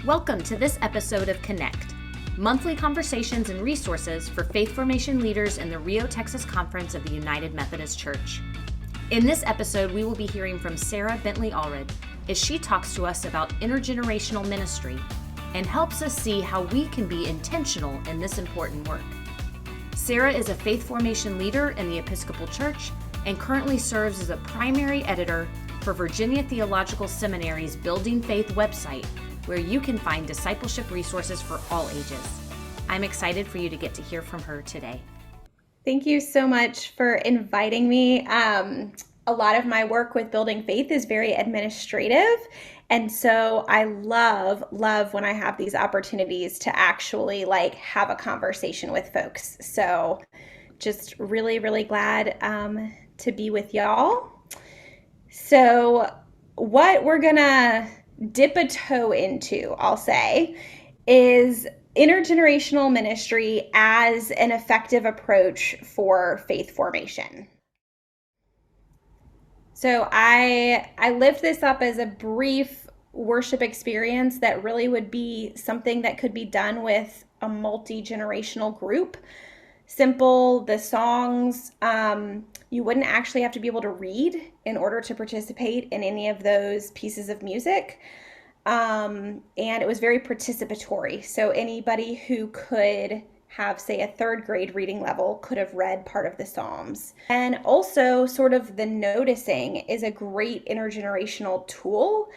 Welcome to this episode of Connect, monthly conversations and resources for faith formation leaders in the Rio, Texas Conference of the United Methodist Church. In this episode, we will be hearing from Sarah Bentley Allred as she talks to us about intergenerational ministry and helps us see how we can be intentional in this important work. Sarah is a faith formation leader in the Episcopal Church and currently serves as a primary editor for Virginia Theological Seminary's Building Faith website, where you can find discipleship resources for all ages. I'm excited for you to get to hear from her today. Thank you so much for inviting me. A lot of my work with Building Faith is very administrative, and so I love when I have these opportunities to actually have a conversation with folks. So just really glad to be with y'all. So what we're gonna dip a toe into, I'll say, is intergenerational ministry as an effective approach for faith formation. So I lift this up as a brief worship experience that really would be something that could be done with a multi-generational group. Simple, the songs, you wouldn't actually have to be able to read in order to participate in any of those pieces of music. And it was very participatory. So anybody who could have, say, a third grade reading level could have read part of the Psalms. And also sort of the noticing is a great intergenerational tool.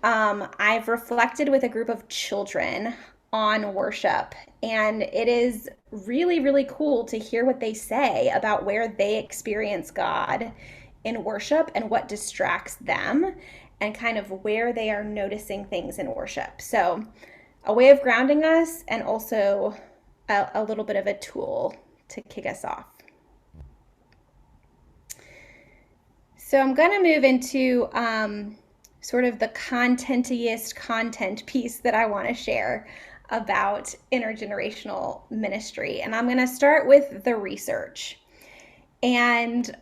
I've reflected with a group of children on worship, and it is really cool to hear what they say about where they experience God in worship and what distracts them and kind of where they are noticing things in worship. So a way of grounding us and also a little bit of a tool to kick us off. So I'm going to move into sort of the contentiest content piece that I want to share about intergenerational ministry. And I'm going to start with the research. And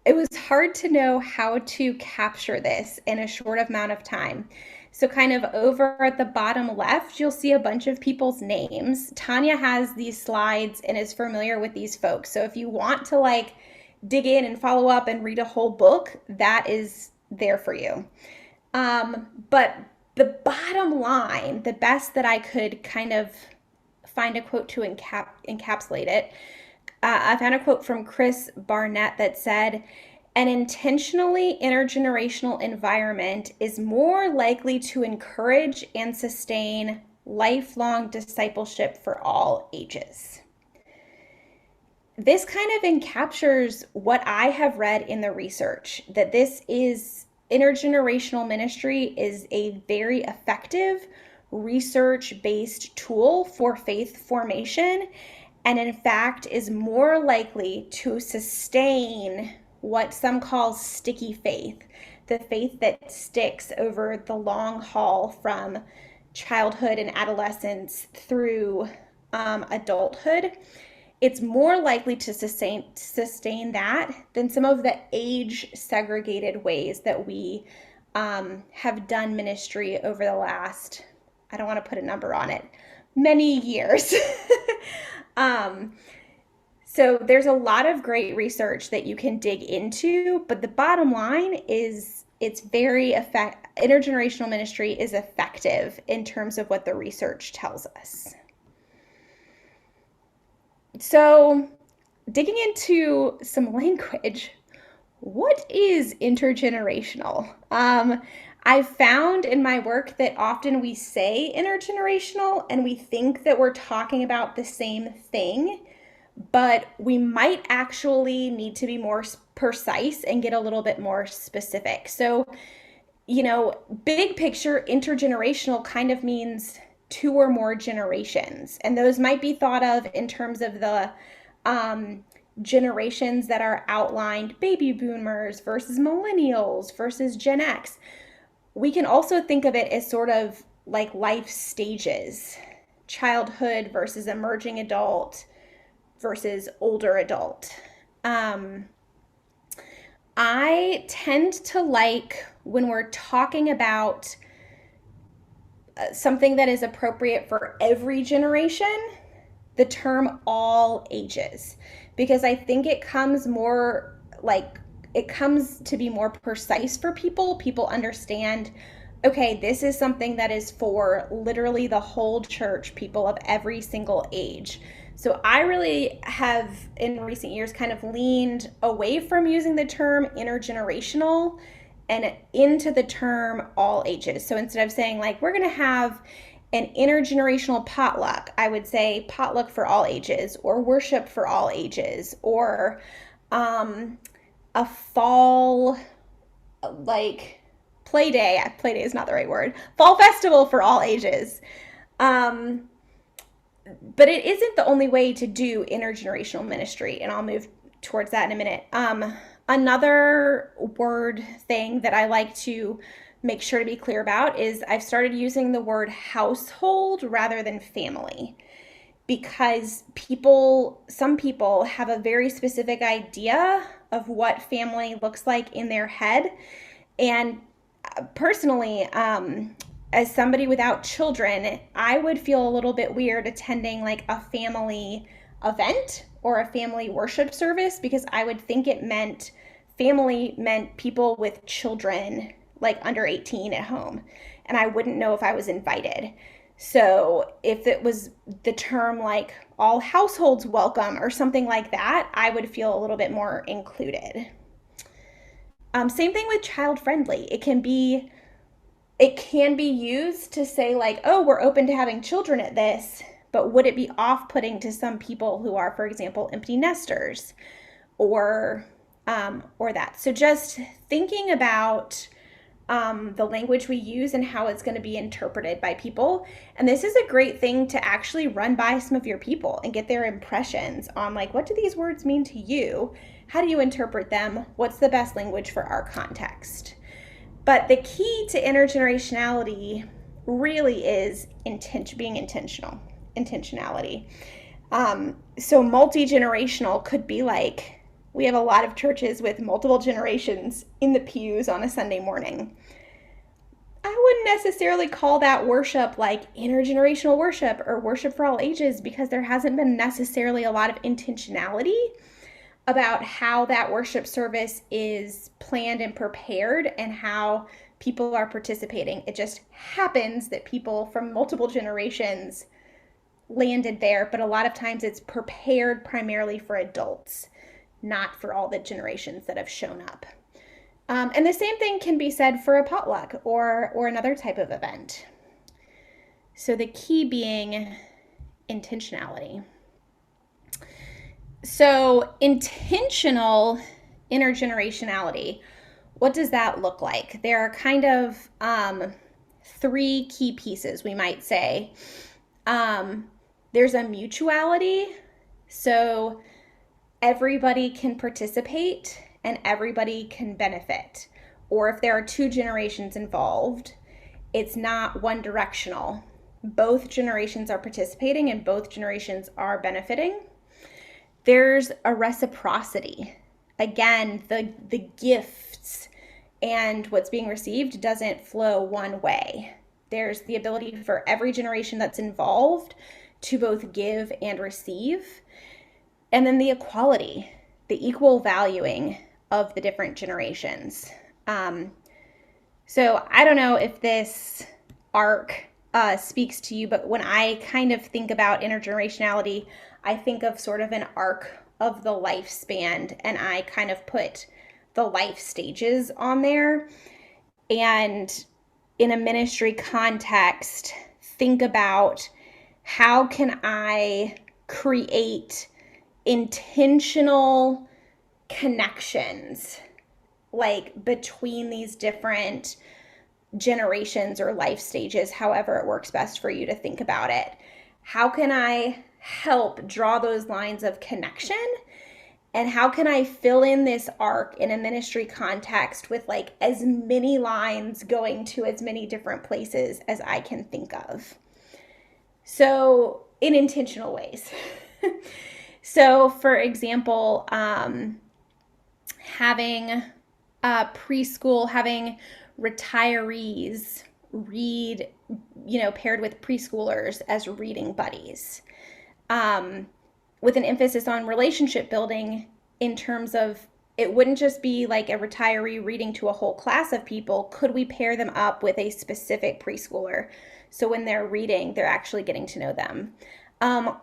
it was hard to know how to capture this in a short amount of time. So kind of over at the bottom left, you'll see a bunch of people's names. Tanya has these slides and is familiar with these folks. So if you want to dig in and follow up and read a whole book, that is there for you. But the bottom line, the best that I could kind of find a quote to encapsulate it, I found a quote from Chris Barnett that said, "An intentionally intergenerational environment is more likely to encourage and sustain lifelong discipleship for all ages." This kind of encaptures what I have read in the research, that intergenerational ministry is a very effective research-based tool for faith formation, and in fact is more likely to sustain what some call sticky faith, the faith that sticks over the long haul from childhood and adolescence through adulthood. It's more likely to sustain that than some of the age-segregated ways that we have done ministry over the last, I don't want to put a number on it, many years. So there's a lot of great research that you can dig into, but the bottom line is intergenerational ministry is effective in terms of what the research tells us. So digging into some language, what is intergenerational? I found in my work that often we say intergenerational and we think that we're talking about the same thing, but we might actually need to be more precise and get a little bit more specific. So, big picture, intergenerational kind of means two or more generations. And those might be thought of in terms of the generations that are outlined, baby boomers versus millennials versus Gen X. We can also think of it as sort of like life stages, childhood versus emerging adult versus older adult. I tend to like when we're talking about something that is appropriate for every generation, the term all ages, because I think it comes more like it comes to be more precise for people. People understand, okay, this is something that is for literally the whole church, people of every single age. So I really have in recent years kind of leaned away from using the term intergenerational and into the term all ages. So instead of saying like, we're going to have an intergenerational potluck, I would say potluck for all ages, or worship for all ages, or a fall like play day. Play day is not the right word. Fall festival for all ages. But it isn't the only way to do intergenerational ministry, and I'll move towards that in a minute. Another word thing that I like to make sure to be clear about is I've started using the word household rather than family, because some people have a very specific idea of what family looks like in their head. And personally, as somebody without children, I would feel a little bit weird attending like a family event or a family worship service, because I would think family meant people with children like under 18 at home, and I wouldn't know if I was invited. So if it was the term like all households welcome or something like that, I would feel a little bit more included. Same thing with child friendly. It can be used to say like, oh, we're open to having children at this, but would it be off-putting to some people who are, for example, empty nesters or that? So just thinking about the language we use and how it's going to be interpreted by people. And this is a great thing to actually run by some of your people and get their impressions on like, what do these words mean to you? How do you interpret them? What's the best language for our context? But the key to intergenerationality really is being intentional, intentionality. So multi-generational could be like, we have a lot of churches with multiple generations in the pews on a Sunday morning. I wouldn't necessarily call that worship like intergenerational worship or worship for all ages, because there hasn't been necessarily a lot of intentionality about how that worship service is planned and prepared and how people are participating. It just happens that people from multiple generations landed there, but a lot of times it's prepared primarily for adults, not for all the generations that have shown up. And the same thing can be said for a potluck or another type of event. So the key being intentionality. So intentional intergenerationality, what does that look like? There are kind of 3 key pieces, we might say. There's a mutuality, so everybody can participate and everybody can benefit. Or if there are 2 generations involved, it's not one directional. Both generations are participating and both generations are benefiting. There's a reciprocity. Again, the gifts and what's being received doesn't flow one way. There's the ability for every generation that's involved to both give and receive. And then the equality, the equal valuing of the different generations. So I don't know if this arc speaks to you, but when I kind of think about intergenerationality, I think of sort of an arc of the lifespan, and I kind of put the life stages on there. And in a ministry context, think about how can I create intentional connections like between these different generations or life stages, however it works best for you to think about it. How can I help draw those lines of connection? And how can I fill in this arc in a ministry context with like as many lines going to as many different places as I can think of? So in intentional ways. So for example, having preschool, having retirees read, paired with preschoolers as reading buddies, with an emphasis on relationship building in terms of it wouldn't just be like a retiree reading to a whole class of people. Could we pair them up with a specific preschooler? So when they're reading, they're actually getting to know them.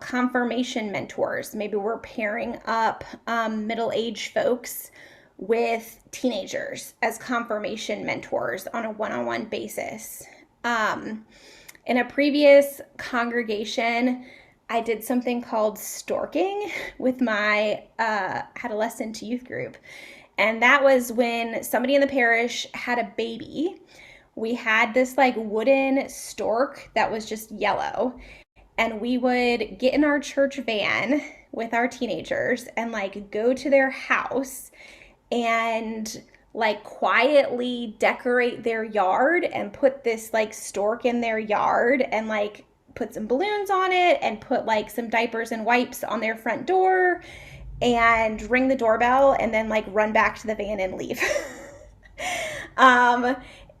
Confirmation mentors. Maybe we're pairing up middle-aged folks with teenagers as confirmation mentors on a one-on-one basis. In a previous congregation, I did something called storking with my adolescent to youth group. And that was when somebody in the parish had a baby. We had this like wooden stork that was just yellow. And we would get in our church van with our teenagers and like go to their house and like quietly decorate their yard and put this like stork in their yard and like put some balloons on it and put like some diapers and wipes on their front door and ring the doorbell and then like run back to the van and leave.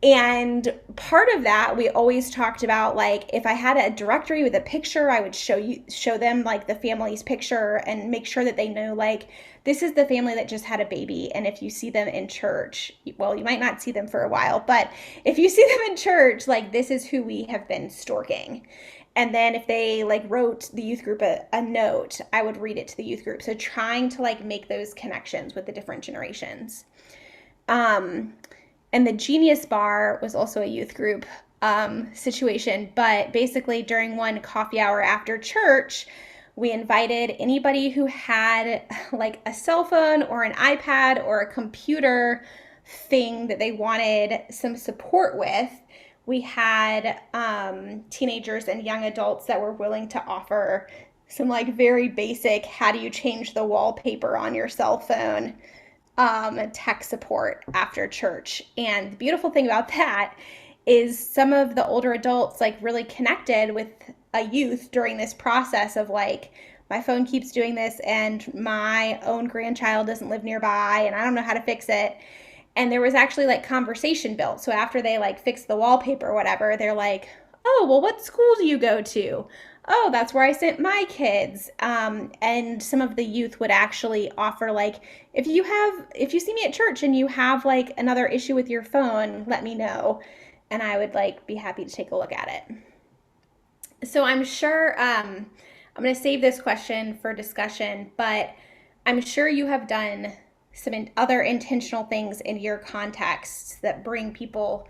And part of that, we always talked about, like, if I had a directory with a picture, I would show them like the family's picture and make sure that they know, like, this is the family that just had a baby. And if you see them in church, well, you might not see them for a while, but if you see them in church, like, this is who we have been storking. And then if they like wrote the youth group a note, I would read it to the youth group. So trying to like make those connections with the different generations. And the Genius Bar was also a youth group situation, but basically during one coffee hour after church, we invited anybody who had like a cell phone or an iPad or a computer thing that they wanted some support with. We had teenagers and young adults that were willing to offer some like very basic, how do you change the wallpaper on your cell phone, tech support after church. And the beautiful thing about that is some of the older adults like really connected with a youth during this process of like, my phone keeps doing this and my own grandchild doesn't live nearby and I don't know how to fix it. And there was actually like conversation built. So after they like fixed the wallpaper or whatever, they're like, oh, well, what school do you go to? Oh, that's where I sent my kids. And some of the youth would actually offer like, if you see me at church and you have like another issue with your phone, let me know. And I would like be happy to take a look at it. So I'm sure, I'm going to save this question for discussion, but I'm sure you have done some other intentional things in your contexts that bring people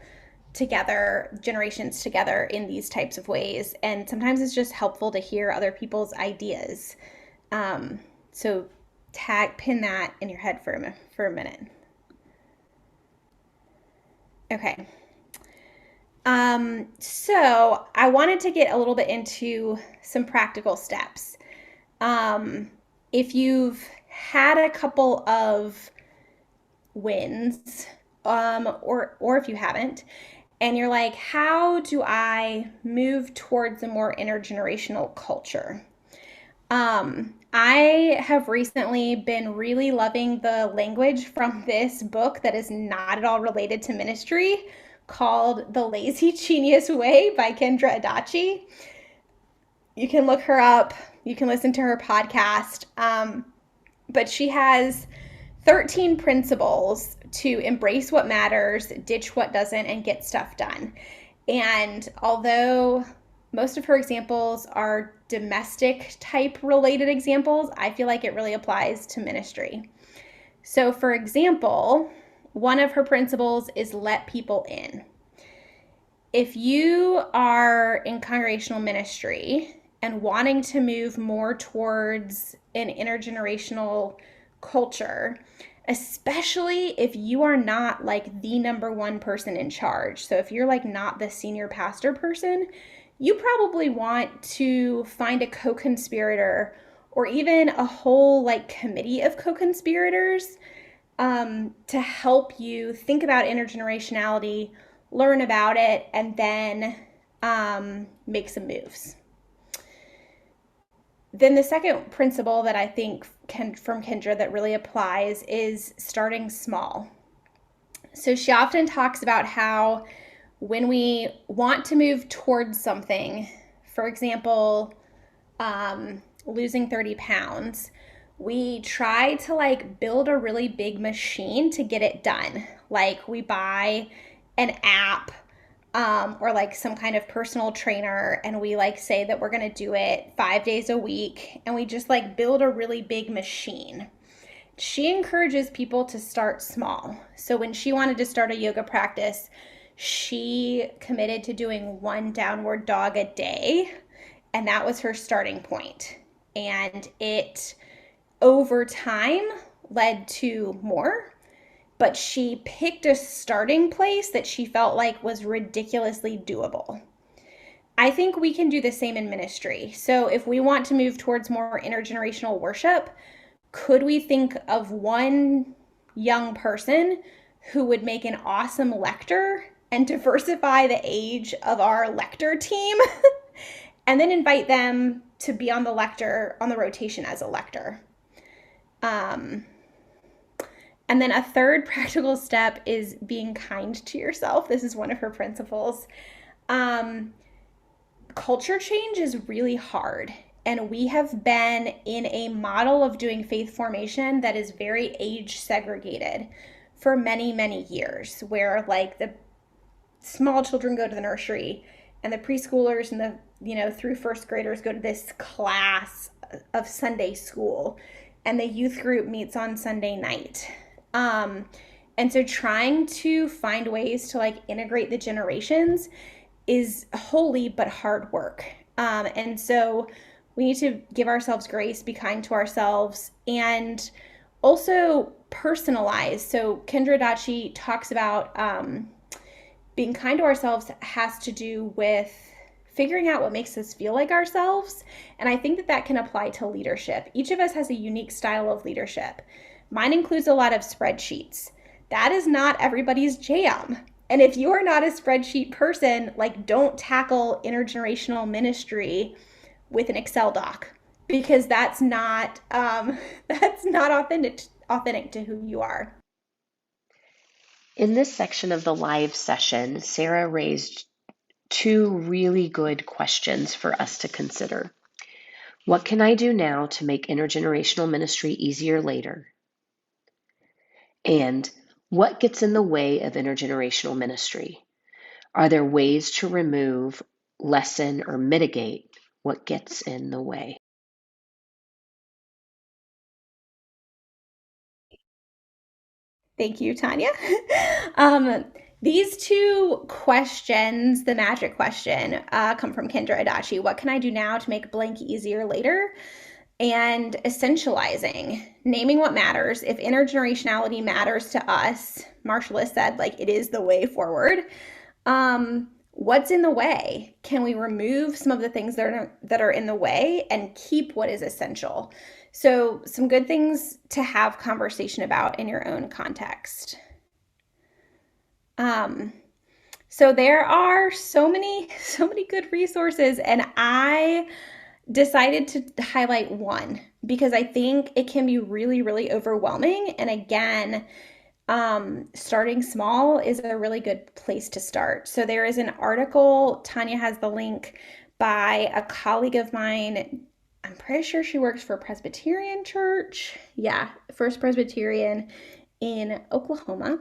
together, generations together in these types of ways. And sometimes it's just helpful to hear other people's ideas. So pin that in your head for a minute. Okay. So I wanted to get a little bit into some practical steps. If you've had a couple of wins, or if you haven't, and you're like, how do I move towards a more intergenerational culture? I have recently been really loving the language from this book that is not at all related to ministry, called The Lazy Genius Way by Kendra Adachi. You can look her up. You can listen to her podcast. But she has 13 principles to embrace what matters, ditch what doesn't, and get stuff done. And although most of her examples are domestic type related examples, I feel like it really applies to ministry. So for example, one of her principles is let people in. If you are in congregational ministry and wanting to move more towards an intergenerational culture, especially if you are not like the number one person in charge. So if you're like not the senior pastor person, you probably want to find a co-conspirator or even a whole like committee of co-conspirators to help you think about intergenerationality, learn about it, and then make some moves. Then the second principle that I think from Kendra that really applies is starting small. So she often talks about how when we want to move towards something, for example, losing 30 pounds, we try to like build a really big machine to get it done. Like we buy an app or like some kind of personal trainer, and we like say that we're going to do it 5 days a week, and we just like build a really big machine. She encourages people to start small. So when she wanted to start a yoga practice, she committed to doing one downward dog a day, and that was her starting point. And it over time led to more, but she picked a starting place that she felt like was ridiculously doable. I think we can do the same in ministry. So if we want to move towards more intergenerational worship, could we think of one young person who would make an awesome lector and diversify the age of our lector team and then invite them to be on the rotation as a lector? And then a third practical step is being kind to yourself. This is one of her principles. Culture change is really hard. And we have been in a model of doing faith formation that is very age segregated for many, many years, where like the small children go to the nursery and the preschoolers and the, through first graders go to this class of Sunday school, and the youth group meets on Sunday night. And so trying to find ways to like integrate the generations is holy but hard work. And so we need to give ourselves grace, be kind to ourselves, and also personalize. So Kendra Dachi talks about being kind to ourselves has to do with figuring out what makes us feel like ourselves. And I think that can apply to leadership. Each of us has a unique style of leadership. Mine includes a lot of spreadsheets. That is not everybody's jam. And if you are not a spreadsheet person, like don't tackle intergenerational ministry with an Excel doc, because that's not authentic to who you are. In this section of the live session, Sarah raised two really good questions for us to consider. What can I do now to make intergenerational ministry easier later? And what gets in the way of intergenerational ministry? Are there ways to remove, lessen, or mitigate what gets in the way? Thank you, Tanya. These two questions, the magic question, come from Kendra Adachi. What can I do now to make blank easier later? And essentializing, naming what matters. If intergenerationality matters to us, Marshall has said, like, it is the way forward. What's in the way? Can we remove some of the things that are in the way and keep what is essential? So some good things to have conversation about in your own context. So there are so many good resources, and I decided to highlight one because I think it can be really, really overwhelming. And again, starting small is a really good place to start. So there is an article, Tanya has the link, by a colleague of mine. I'm pretty sure she works for Presbyterian Church. Yeah, First Presbyterian in Oklahoma.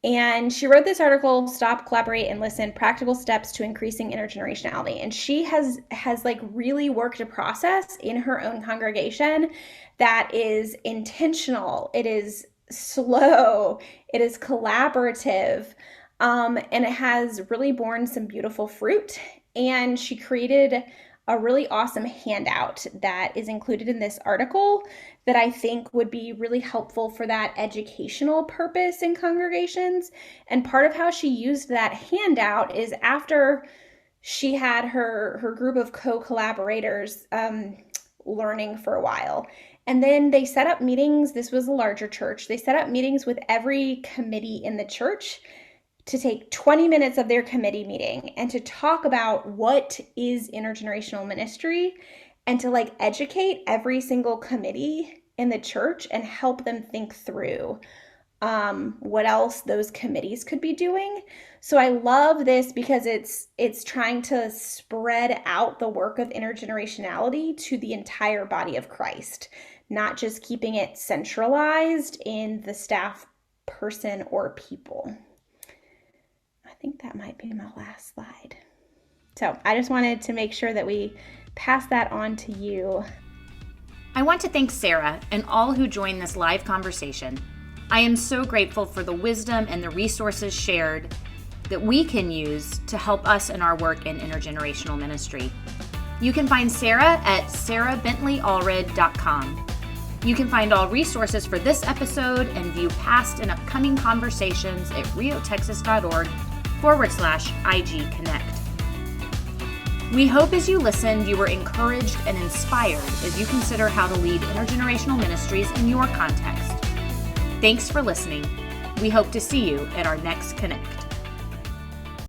And she wrote this article, Stop, Collaborate, and Listen, Practical Steps to Increasing Intergenerationality. And she has like really worked a process in her own congregation that is intentional. It is slow. It is collaborative. And it has really borne some beautiful fruit. And she created a really awesome handout that is included in this article that I think would be really helpful for that educational purpose in congregations. And part of how she used that handout is after she had her group of co-collaborators learning for a while. And then they set up meetings. This was a larger church. They set up meetings with every committee in the church to take 20 minutes of their committee meeting and to talk about what is intergenerational ministry and to like educate every single committee in the church and help them think through what else those committees could be doing. So I love this because it's trying to spread out the work of intergenerationality to the entire body of Christ, not just keeping it centralized in the staff person or people. I think that might be my last slide. So I just wanted to make sure that we pass that on to you. I want to thank Sarah and all who joined this live conversation. I am so grateful for the wisdom and the resources shared that we can use to help us in our work in intergenerational ministry. You can find Sarah at sarahbentleyallred.com. You can find all resources for this episode and view past and upcoming conversations at riotexas.org/IG Connect. We hope as you listened, you were encouraged and inspired as you consider how to lead intergenerational ministries in your context. Thanks for listening. We hope to see you at our next Connect.